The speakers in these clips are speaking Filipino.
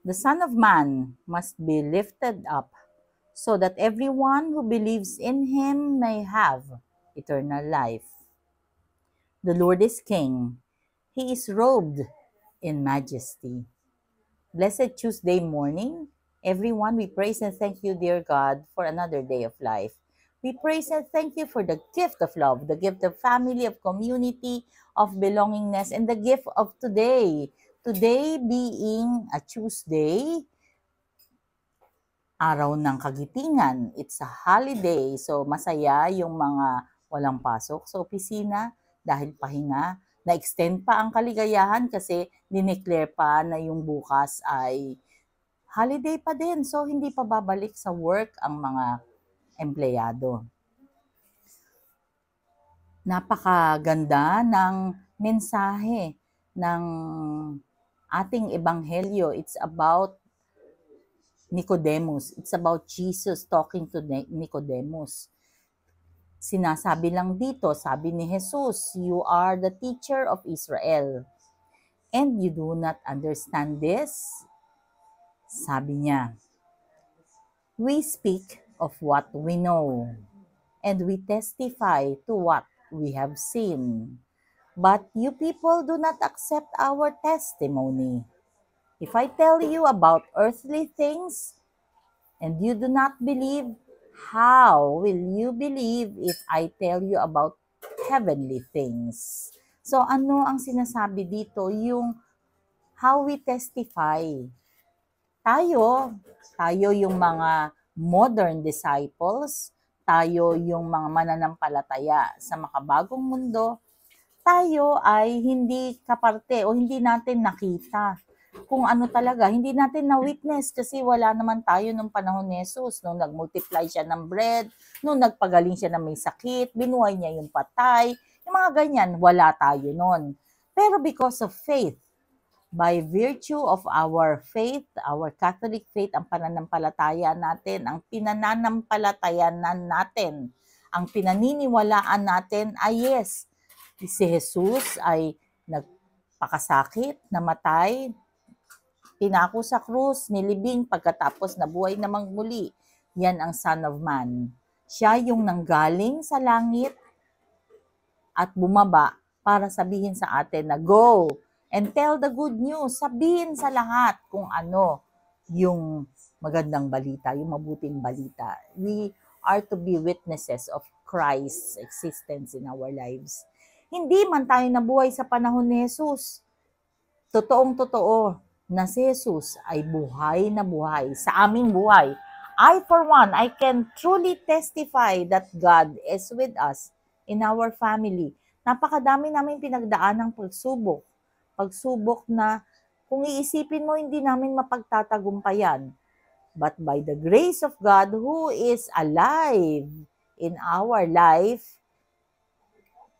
The Son of Man must be lifted up so that everyone who believes in him may have eternal life. The Lord is King. He is robed in majesty. Blessed Tuesday morning, everyone. We praise and thank you, dear God, for another day of life. We praise and thank you for the gift of love, the gift of family, of community, of belongingness, and the gift of today. Today being a Tuesday, araw ng kagitingan. It's a holiday, so masaya yung mga walang pasok sa opisina dahil pahinga. Na-extend pa ang kaligayahan kasi dineclare pa na yung bukas ay holiday pa din. So, hindi pa babalik sa work ang mga empleyado. Napakaganda ng mensahe ng ating ebanghelyo. It's about Nicodemus. It's about Jesus talking to Nicodemus. Sinasabi lang dito, sabi ni Jesus, you are the teacher of Israel. And you do not understand this? Sabi niya, we speak of what we know, and we testify to what we have seen. But you people do not accept our testimony. If I tell you about earthly things, and you do not believe, how will you believe if I tell you about heavenly things? So ano ang sinasabi dito? Yung how we testify. Tayo yung mga modern disciples, tayo yung mga mananampalataya sa makabagong mundo, tayo ay hindi kaparte o hindi natin nakita kung ano talaga, hindi natin na-witness kasi wala naman tayo nung panahon ni Jesus, nung nag-multiply siya ng bread, nung nagpagaling siya ng may sakit, binuhay niya yung patay, yung mga ganyan, wala tayo nun. Pero because of faith, by virtue of our faith, our Catholic faith, ang pananampalataya natin, ang pinananampalatayanan natin, ang pinaniniwalaan natin ay yes, si Jesus ay nagpakasakit, namatay, pinako sa krus, nilibing, pagkatapos nabuhay namang muli. Yan ang Son of Man. Siya yung nanggaling sa langit at bumaba para sabihin sa atin na go and tell the good news. Sabihin sa lahat kung ano yung magandang balita, yung mabuting balita. We are to be witnesses of Christ's existence in our lives. Hindi man tayo nabuhay sa panahon ni Jesus. Totoong-totoo na si Jesus ay buhay na buhay sa aming buhay. I, for one, I can truly testify that God is with us in our family. Napakadami namin pinagdaan ng pagsubok. Pagsubok na kung iisipin mo, hindi namin mapagtatagumpayan. But by the grace of God who is alive in our life,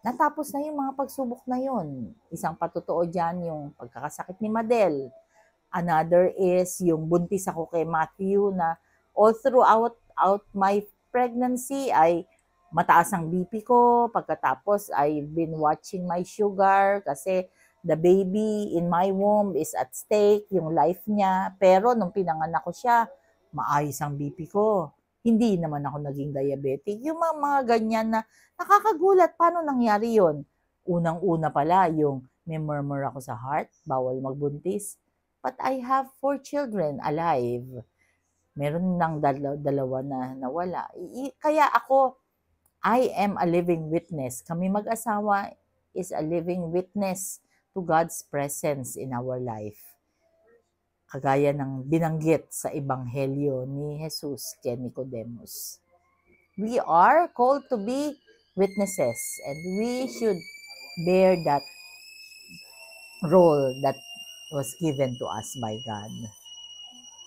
natapos na yung mga pagsubok na yun. Isang patotoo dyan yung pagkakasakit ni Madel. Another is yung buntis ako kay Matthew na all throughout my pregnancy ay mataas ang BP ko. Pagkatapos I've been watching my sugar kasi the baby in my womb is at stake, yung life niya. Pero nung pinanganak ko siya, maayos ang BP ko. Hindi naman ako naging diabetic. Yung mga ganyan na nakakagulat, paano nangyari yon? Unang-una pala, yung may murmur ako sa heart, bawal magbuntis. But I have 4 children alive. Meron nang dalawa na nawala. Kaya ako, I am a living witness. Kami mag-asawa is a living witness to God's presence in our life. Kagaya ng binanggit sa Ebanghelyo ni Jesus kay Nicodemus. We are called to be witnesses and we should bear that role that was given to us by God.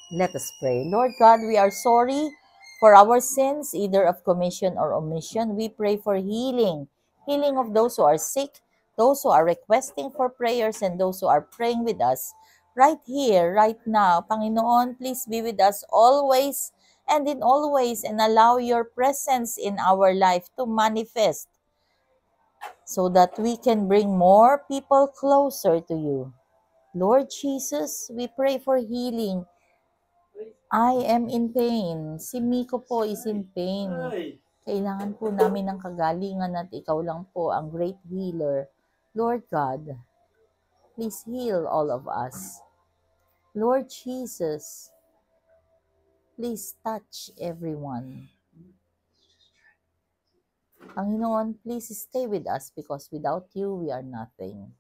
Let us pray. Lord God, we are sorry for our sins, either of commission or omission. We pray for healing. Healing of those who are sick, those who are requesting for prayers, and those who are praying with us right here, right now. Panginoon, please be with us always and in all ways and allow your presence in our life to manifest so that we can bring more people closer to you. Lord Jesus, we pray for healing. I am in pain. Si Miko po is in pain. Kailangan po namin ng kagalingan at ikaw lang po ang great healer. Lord God, please heal all of us. Lord Jesus, please touch everyone. Panginoon, please stay with us because without you, we are nothing.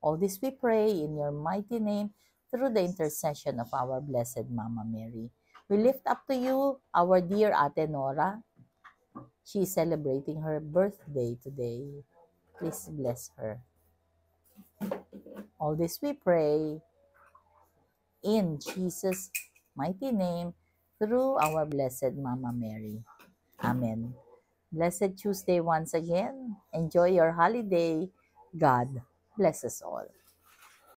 All this we pray in your mighty name through the intercession of our Blessed Mama Mary. We lift up to you our dear Ate Nora. She is celebrating her birthday today. Please bless her. All this we pray in Jesus' mighty name through our Blessed Mama Mary. Amen. Blessed Tuesday once again. Enjoy your holiday. God bless us all.